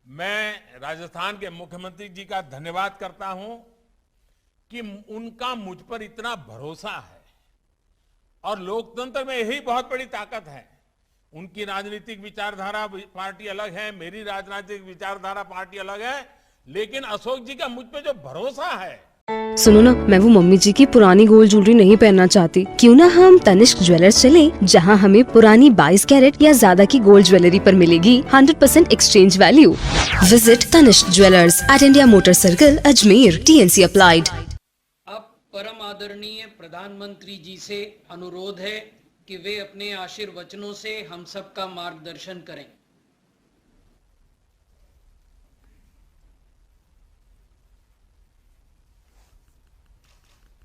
मैं राजस्थान के मुख्यमंत्री जी का धन्यवाद करता हूं कि उनका मुझ पर इतना भरोसा है और लोकतंत्र में यही बहुत बड़ी ताकत है। उनकी राजनीतिक विचारधारा पार्टी अलग है, मेरी राजनीतिक विचारधारा पार्टी अलग है, लेकिन अशोक जी का मुझ पे जो भरोसा है। सुनो ना, मैं वो मम्मी जी की पुरानी गोल्ड ज्वेलरी नहीं पहनना चाहती। क्यों ना हम तनिष्क ज्वेलर्स चलें, जहां हमें पुरानी 22 कैरेट या ज्यादा की गोल्ड ज्वेलरी पर मिलेगी 100% exchange value. Visit Tanishq jewellers at India motor circle, Ajmer. TNC applied. अब परम आदरणीय प्रधानमंत्री जी से अनुरोध है कि वे अपने आशीर्वचनों से हम सबका मार्गदर्शन करें।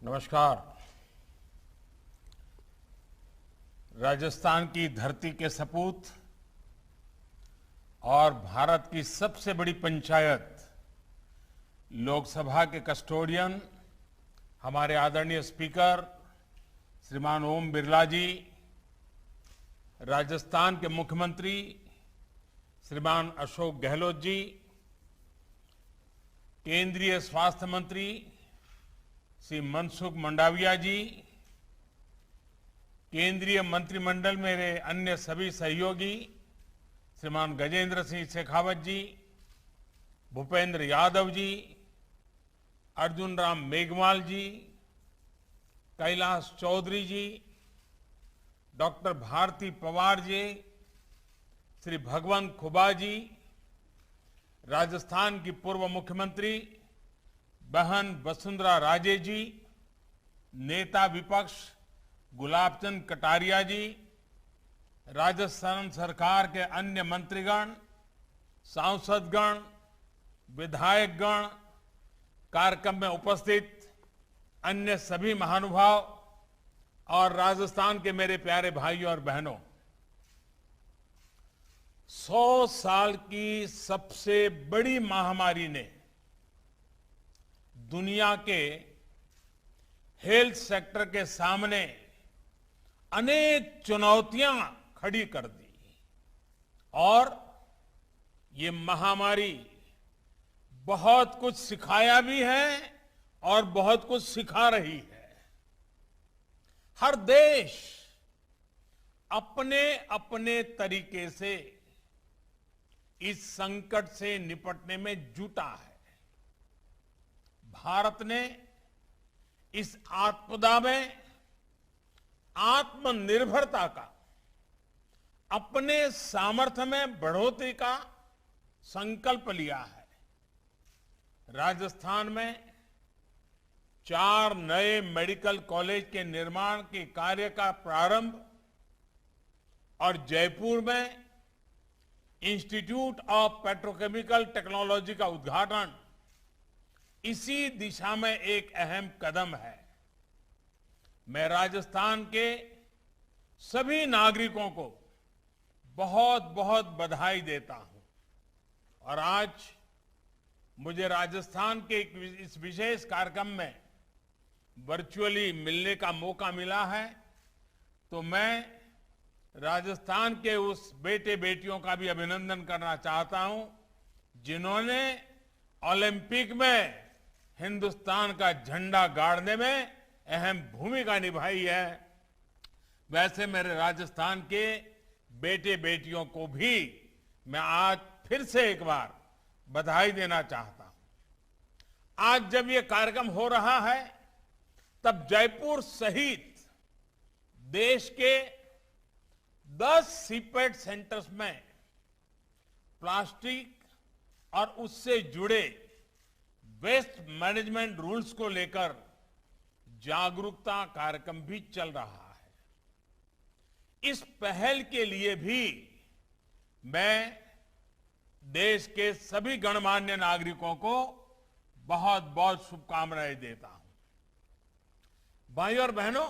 नमस्कार। राजस्थान की धरती के सपूत और भारत की सबसे बड़ी पंचायत लोकसभा के कस्टोडियन हमारे आदरणीय स्पीकर श्रीमान ओम बिरला जी, राजस्थान के मुख्यमंत्री श्रीमान अशोक गहलोत जी, केंद्रीय स्वास्थ्य मंत्री श्री मनसुख मंडाविया जी, केंद्रीय मंत्रिमंडल मेरे अन्य सभी सहयोगी श्रीमान गजेंद्र सिंह शेखावत जी, भूपेंद्र यादव जी, अर्जुन राम मेघवाल जी, कैलाश चौधरी जी, डॉक्टर भारती पवार जी, श्री भगवंत खुबा जी, राजस्थान की पूर्व मुख्यमंत्री बहन वसुंधरा राजे जी, नेता विपक्ष गुलाब चंद कटारिया जी, राजस्थान सरकार के अन्य मंत्रीगण, सांसदगण, विधायकगण, कार्यक्रम में उपस्थित अन्य सभी महानुभाव और राजस्थान के मेरे प्यारे भाइयों और बहनों, 100 साल की सबसे बड़ी महामारी ने दुनिया के हेल्थ सेक्टर के सामने अनेक चुनौतियां खड़ी कर दी और ये महामारी बहुत कुछ सिखाया भी है और बहुत कुछ सिखा रही है। हर देश अपने अपने तरीके से इस संकट से निपटने में जुटा है। भारत ने इस आपदा में आत्मनिर्भरता का, अपने सामर्थ्य में बढ़ोतरी का संकल्प लिया है। राजस्थान में 4 नए मेडिकल कॉलेज के निर्माण के कार्य का प्रारंभ और जयपुर में इंस्टीट्यूट ऑफ पेट्रोकेमिकल टेक्नोलॉजी का उद्घाटन इसी दिशा में एक अहम कदम है। मैं राजस्थान के सभी नागरिकों को बहुत बहुत बधाई देता हूं और आज मुझे राजस्थान के इस विशेष कार्यक्रम में वर्चुअली मिलने का मौका मिला है, तो मैं राजस्थान के उस बेटे बेटियों का भी अभिनंदन करना चाहता हूं जिन्होंने ओलंपिक में हिंदुस्तान का झंडा गाड़ने में अहम भूमिका निभाई है। वैसे मेरे राजस्थान के बेटे बेटियों को भी मैं आज फिर से एक बार बधाई देना चाहता हूं। आज जब ये कार्यक्रम हो रहा है तब जयपुर सहित देश के 10 सीपेट सेंटर्स में प्लास्टिक और उससे जुड़े वेस्ट मैनेजमेंट रूल्स को लेकर जागरूकता कार्यक्रम भी चल रहा है। इस पहल के लिए भी मैं देश के सभी गणमान्य नागरिकों को बहुत बहुत शुभकामनाएं देता हूं। भाइयों और बहनों,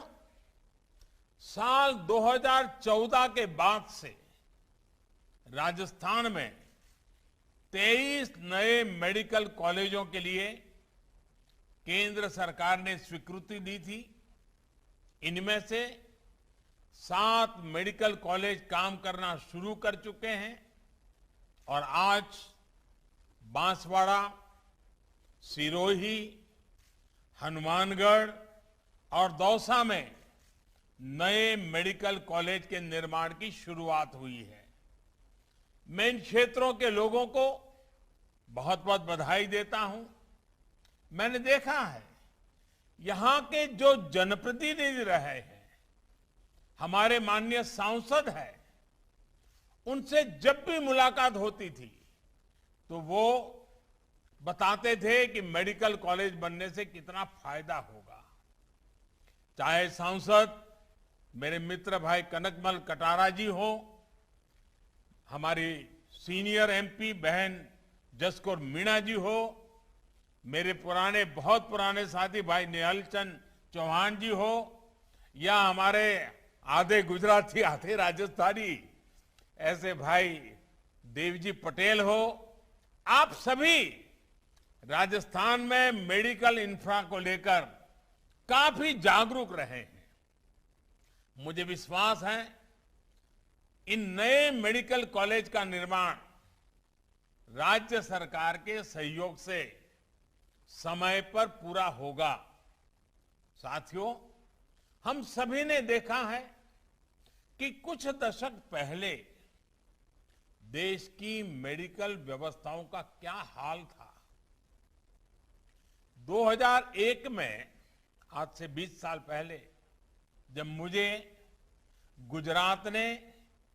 साल 2014 के बाद से राजस्थान में 23 नए मेडिकल कॉलेजों के लिए केंद्र सरकार ने स्वीकृति दी थी। इनमें से 7 मेडिकल कॉलेज काम करना शुरू कर चुके हैं और आज बांसवाड़ा, सिरोही, हनुमानगढ़ और दौसा में नए मेडिकल कॉलेज के निर्माण की शुरुआत हुई है। मैं इन क्षेत्रों के लोगों को बहुत बहुत बधाई देता हूं। मैंने देखा है यहां के जो जनप्रतिनिधि रहे हैं, हमारे माननीय सांसद हैं, उनसे जब भी मुलाकात होती थी तो वो बताते थे कि मेडिकल कॉलेज बनने से कितना फायदा होगा। चाहे सांसद मेरे मित्र भाई कनकमल कटारा जी हो, हमारी सीनियर एमपी बहन जसकौर मीणा जी हो, मेरे बहुत पुराने साथी भाई निहाल चंद चौहान जी हो, या हमारे आधे गुजराती आधे राजस्थानी ऐसे भाई देवजी पटेल हो, आप सभी राजस्थान में मेडिकल इंफ्रा को लेकर काफी जागरूक रहे हैं। मुझे विश्वास है इन नए मेडिकल कॉलेज का निर्माण राज्य सरकार के सहयोग से समय पर पूरा होगा। साथियों, हम सभी ने देखा है कि कुछ दशक पहले देश की मेडिकल व्यवस्थाओं का क्या हाल था। 2001 में, आज से 20 साल पहले, जब मुझे गुजरात ने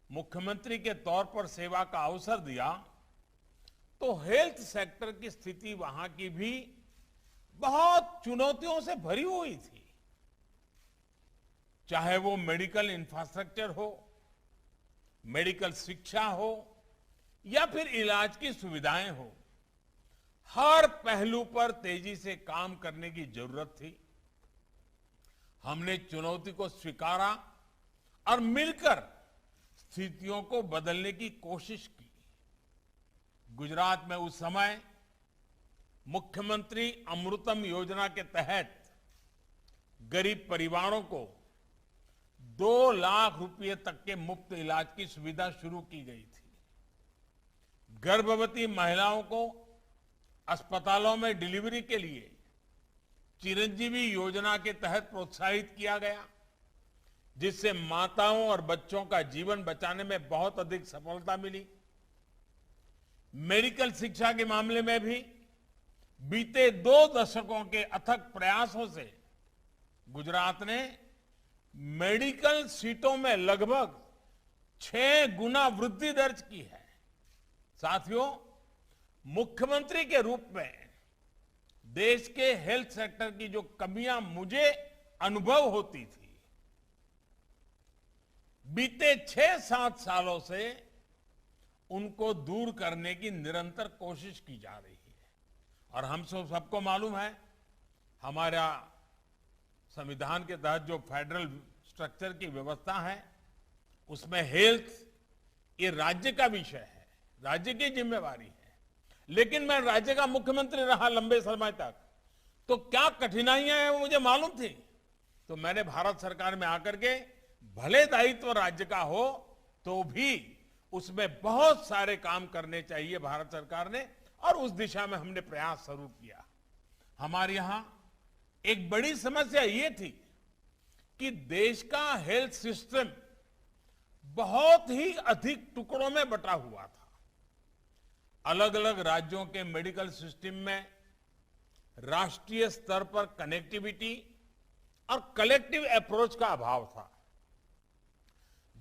मुख्यमंत्री के तौर पर सेवा का अवसर दिया, तो हेल्थ सेक्टर की स्थिति वहां की भी बहुत चुनौतियों से भरी हुई थी। चाहे वो मेडिकल इंफ्रास्ट्रक्चर हो, मेडिकल शिक्षा हो, या फिर इलाज की सुविधाएं हो, हर पहलू पर तेजी से काम करने की जरूरत थी। हमने चुनौती को स्वीकारा और मिलकर स्थितियों को बदलने की कोशिश की। गुजरात में उस समय मुख्यमंत्री अमृतम योजना के तहत गरीब परिवारों को 2 लाख रुपए तक के मुफ्त इलाज की सुविधा शुरू की गई थी। गर्भवती महिलाओं को अस्पतालों में डिलीवरी के लिए चिरंजीवी योजना के तहत प्रोत्साहित किया गया, जिससे माताओं और बच्चों का जीवन बचाने में बहुत अधिक सफलता मिली। मेडिकल शिक्षा के मामले में भी बीते 2 दशकों के अथक प्रयासों से गुजरात ने मेडिकल सीटों में लगभग 6 गुना वृद्धि दर्ज की है। साथियों, मुख्यमंत्री के रूप में देश के हेल्थ सेक्टर की जो कमियां मुझे अनुभव होती थी, बीते 6-7 सालों से उनको दूर करने की निरंतर कोशिश की जा रही है। और हम सबको मालूम है, हमारा संविधान के तहत जो फेडरल स्ट्रक्चर की व्यवस्था है, उसमें हेल्थ ये राज्य का विषय है, राज्य की जिम्मेवारी है। लेकिन मैं राज्य का मुख्यमंत्री रहा लंबे समय तक, तो क्या कठिनाइयां हैं वो मुझे मालूम थी। तो मैंने भारत सरकार में आकर के, भले दायित्व राज्य का हो तो भी उसमें बहुत सारे काम करने चाहिए भारत सरकार ने, और उस दिशा में हमने प्रयास शुरू किया। हमारे यहां एक बड़ी समस्या ये थी कि देश का हेल्थ सिस्टम बहुत ही अधिक टुकड़ों में बटा हुआ था। अलग अलग राज्यों के मेडिकल सिस्टम में राष्ट्रीय स्तर पर कनेक्टिविटी और कलेक्टिव अप्रोच का अभाव था।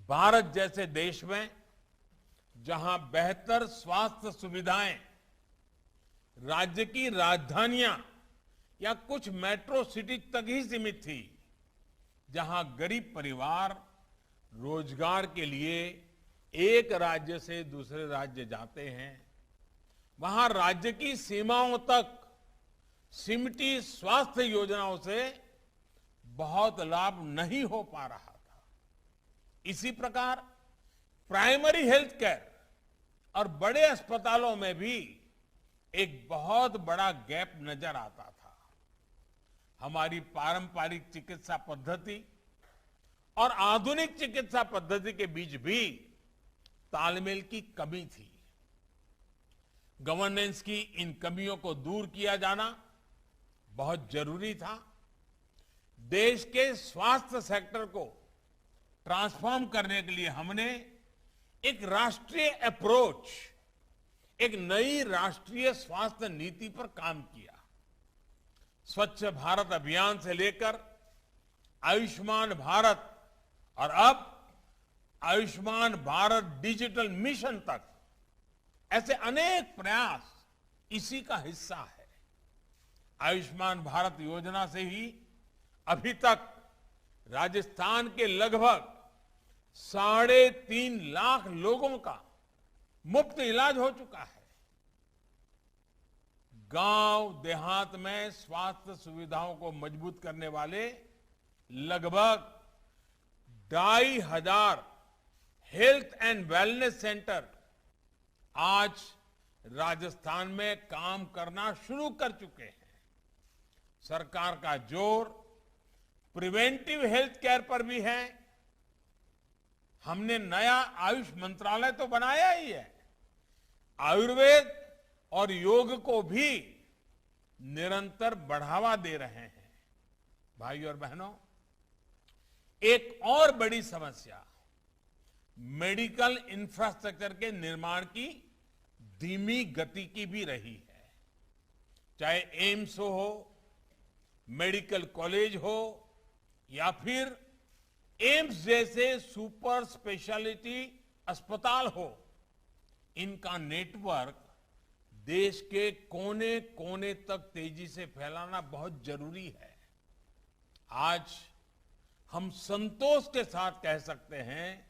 भारत जैसे देश में जहां बेहतर स्वास्थ्य सुविधाएं राज्य की राजधानियां या कुछ मेट्रो सिटी तक ही सीमित थी, जहां गरीब परिवार रोजगार के लिए एक राज्य से दूसरे राज्य जाते हैं, वहां राज्य की सीमाओं तक सिमटी स्वास्थ्य योजनाओं से बहुत लाभ नहीं हो पा रहा था। इसी प्रकार प्राइमरी हेल्थ केयर और बड़े अस्पतालों में भी एक बहुत बड़ा गैप नजर आता था। हमारी पारंपरिक चिकित्सा पद्धति और आधुनिक चिकित्सा पद्धति के बीच भी तालमेल की कमी थी। गवर्नेंस की इन कमियों को दूर किया जाना बहुत जरूरी था। देश के स्वास्थ्य सेक्टर को ट्रांसफॉर्म करने के लिए हमने एक राष्ट्रीय अप्रोच, एक नई राष्ट्रीय स्वास्थ्य नीति पर काम किया। स्वच्छ भारत अभियान से लेकर आयुष्मान भारत और अब आयुष्मान भारत डिजिटल मिशन तक ऐसे अनेक प्रयास इसी का हिस्सा है। आयुष्मान भारत योजना से ही अभी तक राजस्थान के लगभग 3.5 लाख लोगों का मुफ्त इलाज हो चुका है। गांव देहात में स्वास्थ्य सुविधाओं को मजबूत करने वाले लगभग 2,500 हेल्थ एंड वेलनेस सेंटर आज राजस्थान में काम करना शुरू कर चुके हैं। सरकार का जोर प्रिवेंटिव हेल्थ केयर पर भी है। हमने नया आयुष मंत्रालय तो बनाया ही है, आयुर्वेद और योग को भी निरंतर बढ़ावा दे रहे हैं। भाइयों और बहनों, एक और बड़ी समस्या मेडिकल इंफ्रास्ट्रक्चर के निर्माण की धीमी गति की भी रही है। चाहे एम्स हो, मेडिकल कॉलेज हो या फिर एम्स जैसे सुपर स्पेशलिटी अस्पताल हो, इनका नेटवर्क देश के कोने कोने तक तेजी से फैलाना बहुत जरूरी है। आज हम संतोष के साथ कह सकते हैं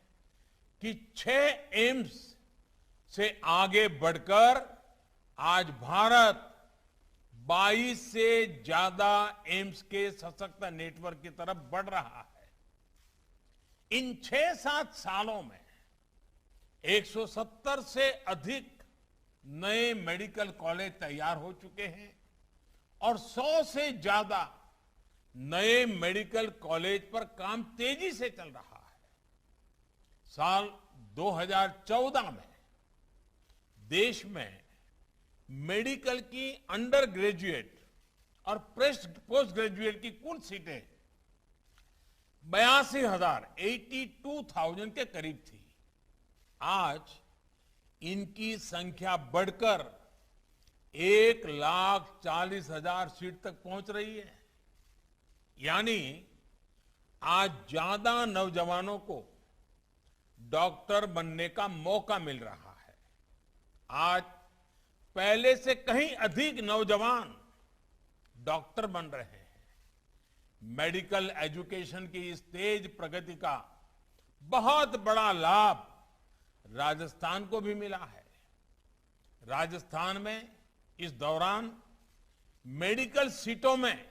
कि 6 एम्स से आगे बढ़कर आज भारत 22 से ज्यादा एम्स के सशक्त नेटवर्क की तरफ बढ़ रहा है। इन 6-7 सालों में 170 से अधिक नए मेडिकल कॉलेज तैयार हो चुके हैं और 100 से ज्यादा नए मेडिकल कॉलेज पर काम तेजी से चल रहा है। साल 2014 में देश में मेडिकल की अंडर ग्रेजुएट और पोस्ट ग्रेजुएट की कुल सीटें 82,000 के करीब थी। आज इनकी संख्या बढ़कर 1,40,000 सीट तक पहुंच रही है। यानी आज ज्यादा नौजवानों को डॉक्टर बनने का मौका मिल रहा है। आज पहले से कहीं अधिक नौजवान डॉक्टर बन रहे हैं। मेडिकल एजुकेशन की इस तेज प्रगति का बहुत बड़ा लाभ राजस्थान को भी मिला है। राजस्थान में इस दौरान मेडिकल सीटों में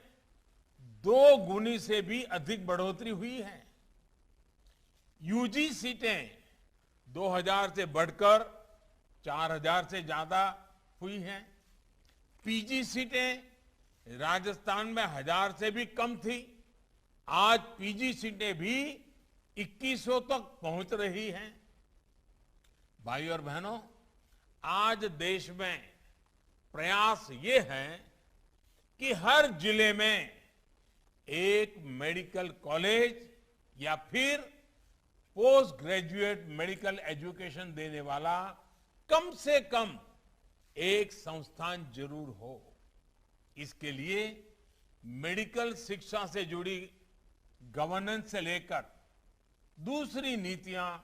2 गुनी से भी अधिक बढ़ोतरी हुई है। यूजी सीटें 2,000 से बढ़कर 4,000 से ज्यादा हुई हैं। पीजी सीटें राजस्थान में 1,000 से भी कम थी। आज पीजी सीटें भी 2,100 तक पहुंच रही हैं। भाई और बहनों, आज देश में प्रयास ये है कि हर जिले में एक मेडिकल कॉलेज या फिर पोस्ट ग्रेजुएट मेडिकल एजुकेशन देने वाला कम से कम एक संस्थान जरूर हो। इसके लिए मेडिकल शिक्षा से जुड़ी गवर्नेंस से लेकर दूसरी नीतियां,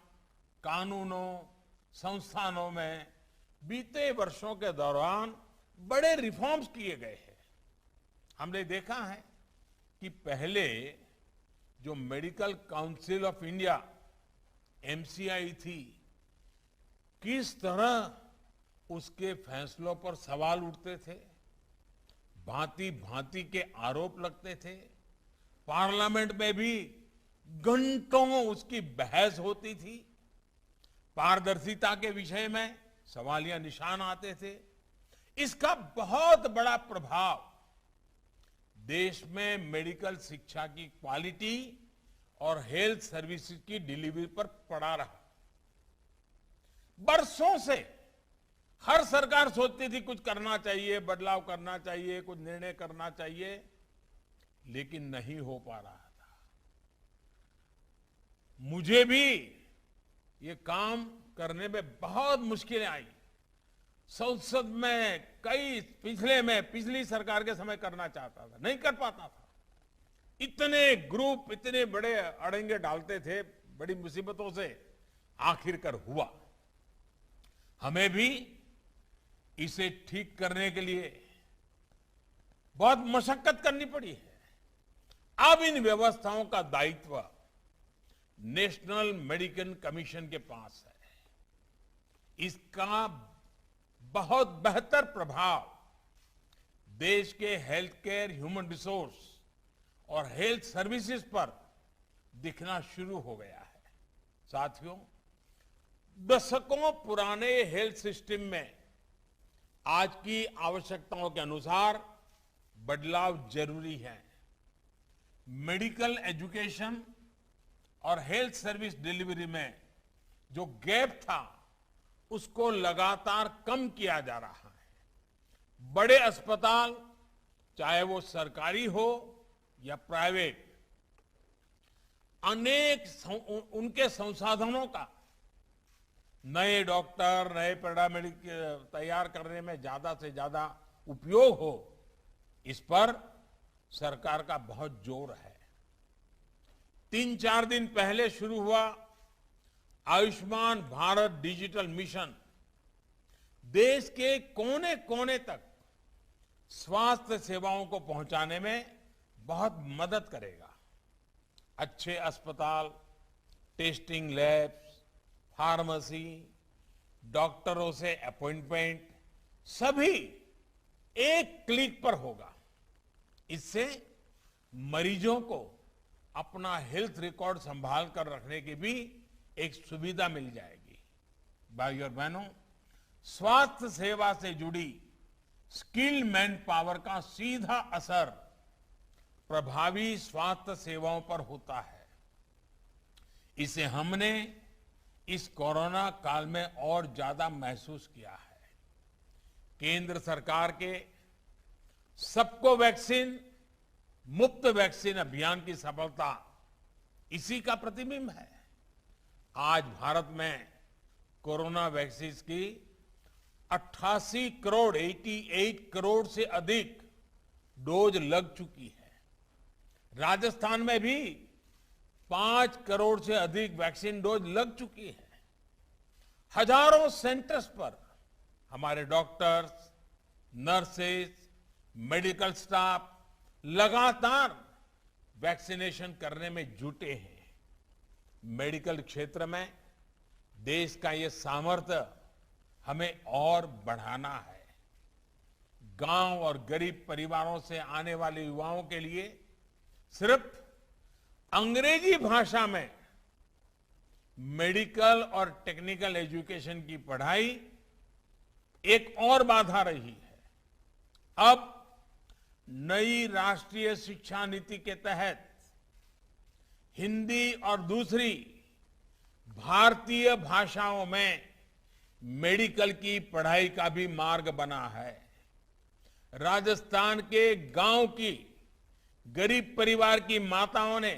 कानूनों, संस्थानों में बीते वर्षों के दौरान बड़े रिफॉर्म्स किए गए हैं। हमने देखा है कि पहले जो medical council of India MCI थी, किस तरह उसके फैसलों पर सवाल उठते थे, भांति भांति के आरोप लगते थे। पार्लियामेंट में भी घंटों उसकी बहस होती थी। पारदर्शिता के विषय में सवालिया निशान आते थे। इसका बहुत बड़ा प्रभाव देश में मेडिकल शिक्षा की क्वालिटी और हेल्थ सर्विसेज की डिलीवरी पर पड़ा रहा। बरसों से हर सरकार सोचती थी कुछ करना चाहिए, बदलाव करना चाहिए, कुछ निर्णय करना चाहिए, लेकिन नहीं हो पा रहा था। मुझे भी ये काम करने में बहुत मुश्किलें आई। संसद में पिछली सरकार के समय करना चाहता था, नहीं कर पाता था। इतने ग्रुप, इतने बड़े अड़ंगे डालते थे, बड़ी मुसीबतों से आखिरकार हुआ। हमें भी इसे ठीक करने के लिए बहुत मशक्कत करनी पड़ी है। अब इन व्यवस्थाओं का दायित्व नेशनल मेडिकल कमीशन के पास है। इसका बहुत बेहतर प्रभाव देश के हेल्थ केयर, ह्यूमन रिसोर्स और हेल्थ सर्विसेज पर दिखना शुरू हो गया है। साथियों, दशकों पुराने हेल्थ सिस्टम में आज की आवश्यकताओं के अनुसार बदलाव जरूरी है। मेडिकल एजुकेशन और हेल्थ सर्विस डिलीवरी में जो गैप था, उसको लगातार कम किया जा रहा है। बड़े अस्पताल, चाहे वो सरकारी हो या प्राइवेट, उनके संसाधनों का नए डॉक्टर, नए पैरामेडिकल तैयार करने में ज्यादा से ज्यादा उपयोग हो, इस पर सरकार का बहुत जोर है। 3-4 दिन पहले शुरू हुआ आयुष्मान भारत डिजिटल मिशन देश के कोने कोने तक स्वास्थ्य सेवाओं को पहुंचाने में बहुत मदद करेगा। अच्छे अस्पताल, टेस्टिंग लैब्स, फार्मेसी, डॉक्टरों से अपॉइंटमेंट, सभी एक क्लिक पर होगा। इससे मरीजों को अपना हेल्थ रिकॉर्ड संभाल कर रखने की भी एक सुविधा मिल जाएगी। भाइयों और बहनों, स्वास्थ्य सेवा से जुड़ी स्किल्ड मैन पावर का सीधा असर प्रभावी स्वास्थ्य सेवाओं पर होता है। इसे हमने इस कोरोना काल में और ज्यादा महसूस किया है। केंद्र सरकार के सबको वैक्सीन, मुफ्त वैक्सीन अभियान की सफलता इसी का प्रतिबिंब है। आज भारत में कोरोना वैक्सीन की 88 करोड़ से अधिक डोज लग चुकी है। राजस्थान में भी 5 करोड़ से अधिक वैक्सीन डोज लग चुकी है। हजारों सेंटर्स पर हमारे डॉक्टर्स, नर्सेज, मेडिकल स्टाफ लगातार वैक्सीनेशन करने में जुटे हैं। मेडिकल क्षेत्र में देश का ये सामर्थ्य हमें और बढ़ाना है। गांव और गरीब परिवारों से आने वाले युवाओं के लिए सिर्फ अंग्रेजी भाषा में मेडिकल और टेक्निकल एजुकेशन की पढ़ाई एक और बाधा रही है। अब नई राष्ट्रीय शिक्षा नीति के तहत हिंदी और दूसरी भारतीय भाषाओं में मेडिकल की पढ़ाई का भी मार्ग बना है। राजस्थान के गांव की गरीब परिवार की माताओं ने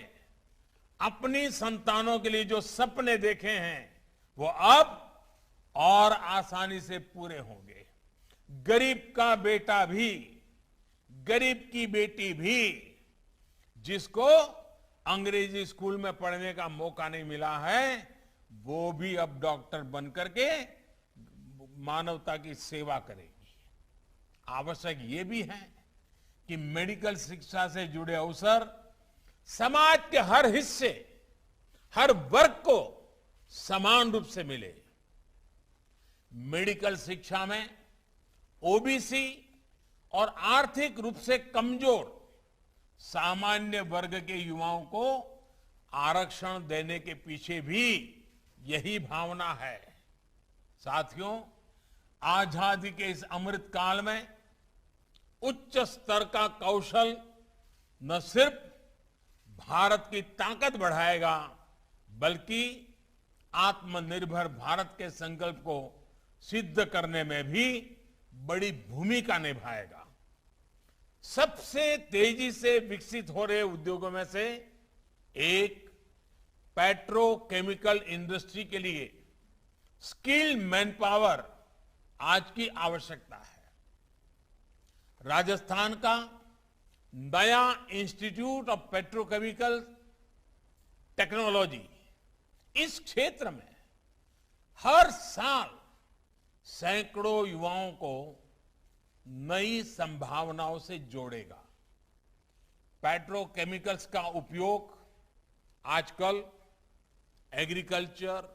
अपनी संतानों के लिए जो सपने देखे हैं, वो अब और आसानी से पूरे होंगे। गरीब का बेटा भी, गरीब की बेटी भी, जिसको अंग्रेजी स्कूल में पढ़ने का मौका नहीं मिला है, वो भी अब डॉक्टर बनकर के मानवता की सेवा करेगी। आवश्यक ये भी है कि मेडिकल शिक्षा से जुड़े अवसर समाज के हर हिस्से, हर वर्ग को समान रूप से मिले। मेडिकल शिक्षा में ओबीसी और आर्थिक रूप से कमजोर सामान्य वर्ग के युवाओं को आरक्षण देने के पीछे भी यही भावना है। साथियों, आजादी के इस अमृत काल में उच्च स्तर का कौशल न सिर्फ भारत की ताकत बढ़ाएगा, बल्कि आत्मनिर्भर भारत के संकल्प को सिद्ध करने में भी बड़ी भूमिका निभाएगा। सबसे तेजी से विकसित हो रहे उद्योगों में से एक पेट्रोकेमिकल इंडस्ट्री के लिए स्किल्ड मैन पावर आज की आवश्यकता है। राजस्थान का नया इंस्टीट्यूट ऑफ पेट्रोकेमिकल टेक्नोलॉजी इस क्षेत्र में हर साल सैकड़ों युवाओं को नई संभावनाओं से जोड़ेगा। पेट्रोकेमिकल्स का उपयोग आजकल एग्रीकल्चर,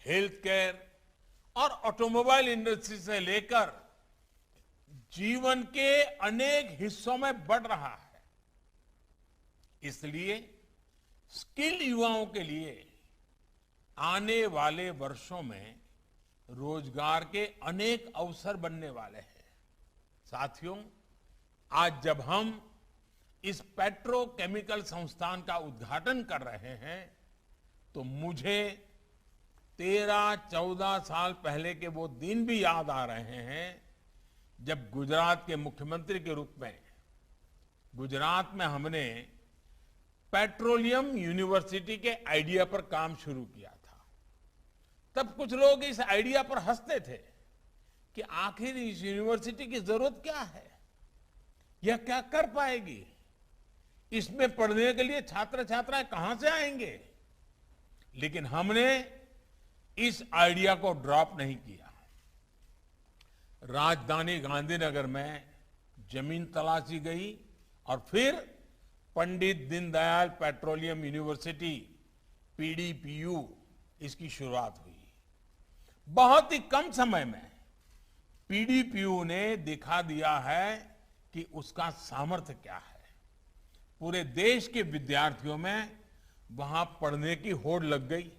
हेल्थ केयर और ऑटोमोबाइल इंडस्ट्री से लेकर जीवन के अनेक हिस्सों में बढ़ रहा है। इसलिए स्किल्ड युवाओं के लिए आने वाले वर्षों में रोजगार के अनेक अवसर बनने वाले हैं। साथियों, आज जब हम इस पेट्रोकेमिकल संस्थान का उद्घाटन कर रहे हैं तो मुझे 13-14 साल पहले के वो दिन भी याद आ रहे हैं जब गुजरात के मुख्यमंत्री के रूप में गुजरात में हमने पेट्रोलियम यूनिवर्सिटी के आइडिया पर काम शुरू किया था। तब कुछ लोग इस आइडिया पर हंसते थे कि आखिर इस यूनिवर्सिटी की जरूरत क्या है, यह क्या कर पाएगी, इसमें पढ़ने के लिए छात्र छात्राएं कहां से आएंगे। लेकिन हमने इस आइडिया को ड्रॉप नहीं किया। राजधानी गांधीनगर में जमीन तलाशी गई और फिर Pandit Deendayal petroleum university PDPU इसकी शुरुआत हुई। बहुत ही कम समय में PDPU ने दिखा दिया है कि उसका सामर्थ्य क्या है। पूरे देश के विद्यार्थियों में वहां पढ़ने की होड़ लग गई।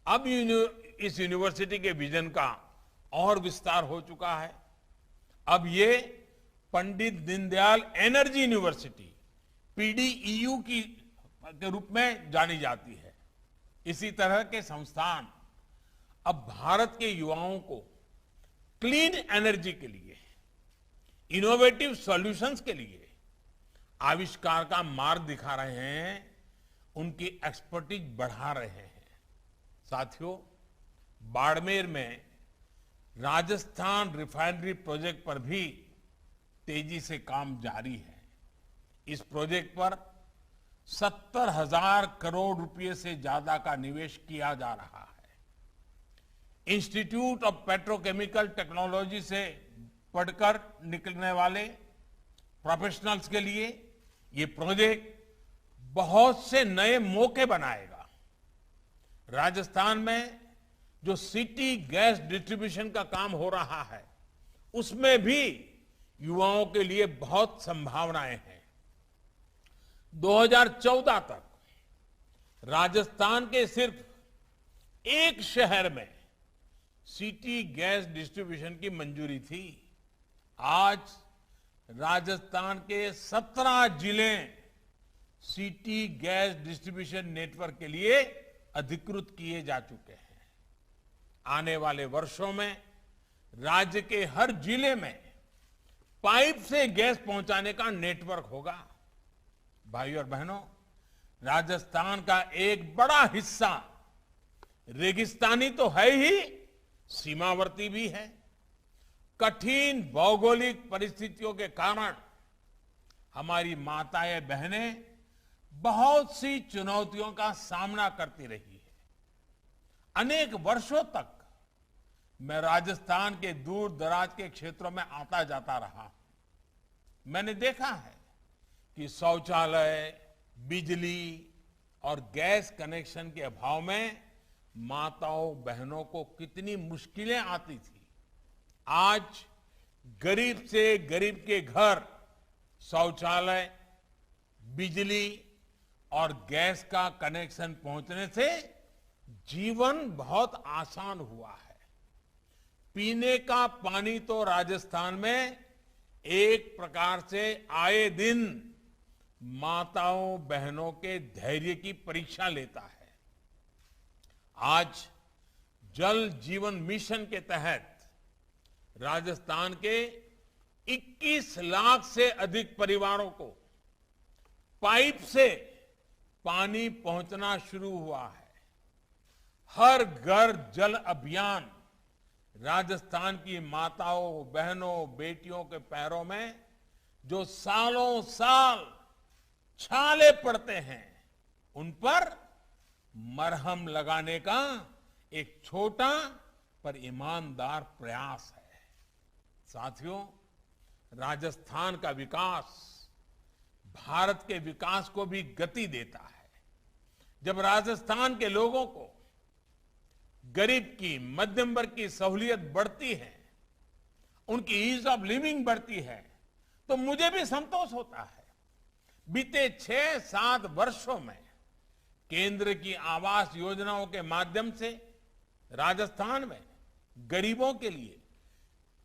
अब इस यूनिवर्सिटी के विजन का और विस्तार हो चुका है। अब ये Pandit Deendayal energy university PDEU के रूप में जानी जाती है। इसी तरह के संस्थान अब भारत के युवाओं को क्लीन एनर्जी के लिए, इनोवेटिव सॉल्यूशंस के लिए आविष्कार का मार्ग दिखा रहे हैं, उनकी एक्सपर्टीज बढ़ा रहे हैं। साथियों, बाड़मेर में राजस्थान रिफाइनरी प्रोजेक्ट पर भी तेजी से काम जारी है। इस प्रोजेक्ट पर 70,000 करोड़ रुपए से ज्यादा का निवेश किया जा रहा है। इंस्टीट्यूट ऑफ पेट्रोकेमिकल टेक्नोलॉजी से पढ़कर निकलने वाले प्रोफेशनल्स के लिए ये प्रोजेक्ट बहुत से नए मौके बनाएगा। राजस्थान में जो सिटी गैस डिस्ट्रीब्यूशन का काम हो रहा है, उसमें भी युवाओं के लिए बहुत संभावनाएं हैं। 2014 तक राजस्थान के सिर्फ एक शहर में सिटी गैस डिस्ट्रीब्यूशन की मंजूरी थी। आज राजस्थान के 17 जिले सिटी गैस डिस्ट्रीब्यूशन नेटवर्क के लिए अधिकृत किए जा चुके हैं। आने वाले वर्षों में राज्य के हर जिले में पाइप से गैस पहुंचाने का नेटवर्क होगा। भाइयों और बहनों, राजस्थान का एक बड़ा हिस्सा रेगिस्तानी तो है ही, सीमावर्ती भी है। कठिन भौगोलिक परिस्थितियों के कारण हमारी माताएं बहनें बहुत सी चुनौतियों का सामना करती रही है। अनेक वर्षों तक मैं राजस्थान के दूर दराज के क्षेत्रों में आता जाता रहा। मैंने देखा है कि शौचालय, बिजली और गैस कनेक्शन के अभाव में माताओं बहनों को कितनी मुश्किलें आती थी। आज गरीब से गरीब के घर शौचालय, बिजली और गैस का कनेक्शन पहुंचने से जीवन बहुत आसान हुआ है। पीने का पानी तो राजस्थान में एक प्रकार से आए दिन माताओं बहनों के धैर्य की परीक्षा लेता है। आज जल जीवन मिशन के तहत राजस्थान के 21 लाख से अधिक परिवारों को पाइप से पानी पहुंचना शुरू हुआ है। हर घर जल अभियान राजस्थान की माताओं, बहनों, बेटियों के पैरों में जो सालों साल छाले पड़ते हैं, उन पर मरहम लगाने का एक छोटा पर ईमानदार प्रयास है। साथियों, राजस्थान का विकास भारत के विकास को भी गति देता है। जब राजस्थान के लोगों को गरीब की, मध्यम वर्ग की सहूलियत बढ़ती है, उनकी ईज ऑफ लिविंग बढ़ती है, तो मुझे भी संतोष होता है। बीते 6-7 वर्षों में केंद्र की आवास योजनाओं के माध्यम से राजस्थान में गरीबों के लिए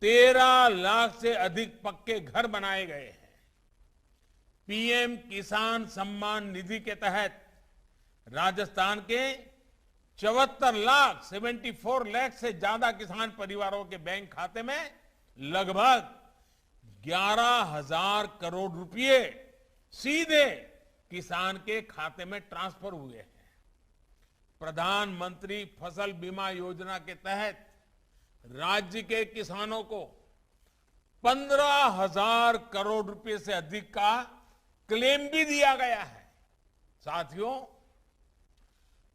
13 लाख से अधिक पक्के घर बनाए गए हैं। पीएम किसान सम्मान निधि के तहत राजस्थान के 74 लाख से ज्यादा किसान परिवारों के बैंक खाते में लगभग 11,000 करोड़ रुपए सीधे किसान के खाते में ट्रांसफर हुए हैं। प्रधानमंत्री फसल बीमा योजना के तहत राज्य के किसानों को 15,000 करोड़ रुपए से अधिक का क्लेम भी दिया गया है। साथियों,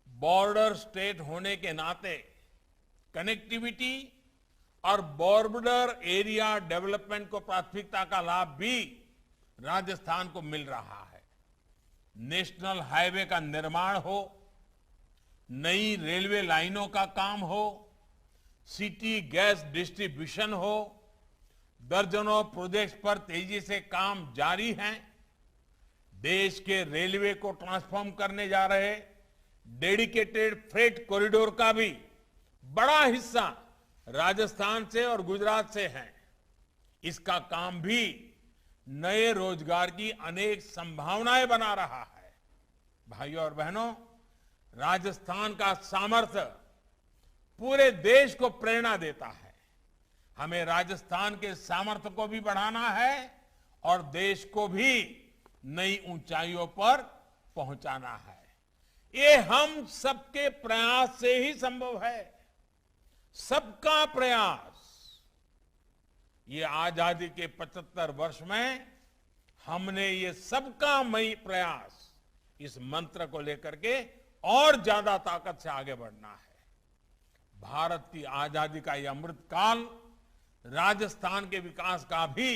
बॉर्डर स्टेट होने के नाते कनेक्टिविटी और बॉर्डर एरिया डेवलपमेंट को प्राथमिकता का लाभ भी राजस्थान को मिल रहा है। नेशनल हाईवे का निर्माण हो, नई रेलवे लाइनों का काम हो, सिटी गैस डिस्ट्रीब्यूशन हो, दर्जनों प्रोजेक्ट्स पर तेजी से काम जारी है। देश के रेलवे को ट्रांसफॉर्म करने जा रहे डेडिकेटेड फ्रेट कॉरिडोर का भी बड़ा हिस्सा राजस्थान से और गुजरात से है। इसका काम भी नए रोजगार की अनेक संभावनाएं बना रहा है। भाइयों और बहनों, राजस्थान का सामर्थ्य पूरे देश को प्रेरणा देता है। हमें राजस्थान के सामर्थ्य को भी बढ़ाना है और देश को भी नई ऊंचाइयों पर पहुंचाना है। ये हम सबके प्रयास से ही संभव है। सबका प्रयास। ये आजादी के 75 वर्ष में हमने ये सबका मई प्रयास, इस मंत्र को लेकर के और ज्यादा ताकत से आगे बढ़ना है। भारत की आजादी का ये अमृत काल राजस्थान के विकास का भी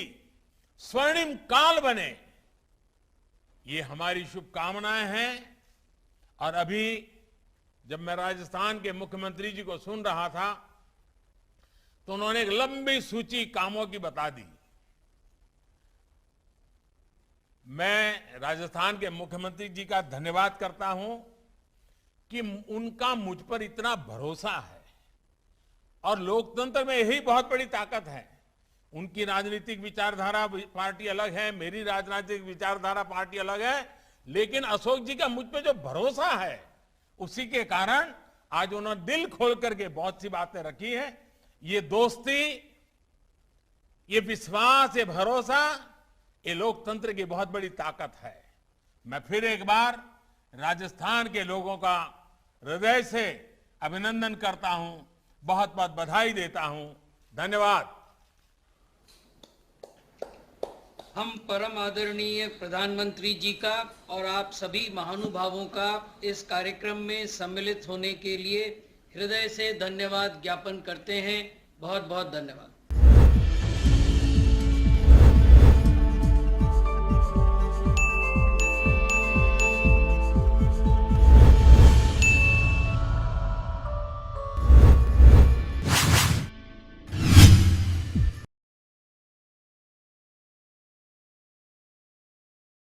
स्वर्णिम काल बने, ये हमारी शुभकामनाएं हैं। और अभी जब मैं राजस्थान के मुख्यमंत्री जी को सुन रहा था तो उन्होंने एक लंबी सूची कामों की बता दी। मैं राजस्थान के मुख्यमंत्री जी का धन्यवाद करता हूं कि उनका मुझ पर इतना भरोसा है। और लोकतंत्र में यही बहुत बड़ी ताकत है। उनकी राजनीतिक विचारधारा पार्टी अलग है, मेरी राजनीतिक विचारधारा पार्टी अलग है, लेकिन अशोक जी का मुझ पे जो भरोसा है, उसी के कारण आज उन्होंने दिल खोल करके बहुत सी बातें रखी है। ये दोस्ती, ये विश्वास, ये भरोसा, ये लोकतंत्र की बहुत बड़ी ताकत है। मैं फिर एक बार राजस्थान के लोगों का हृदय से अभिनंदन करता हूं, बहुत बहुत बधाई देता हूं। धन्यवाद। हम परम आदरणीय प्रधानमंत्री जी का और आप सभी महानुभावों का इस कार्यक्रम में सम्मिलित होने के लिए हृदय से धन्यवाद ज्ञापन करते हैं। बहुत बहुत धन्यवाद।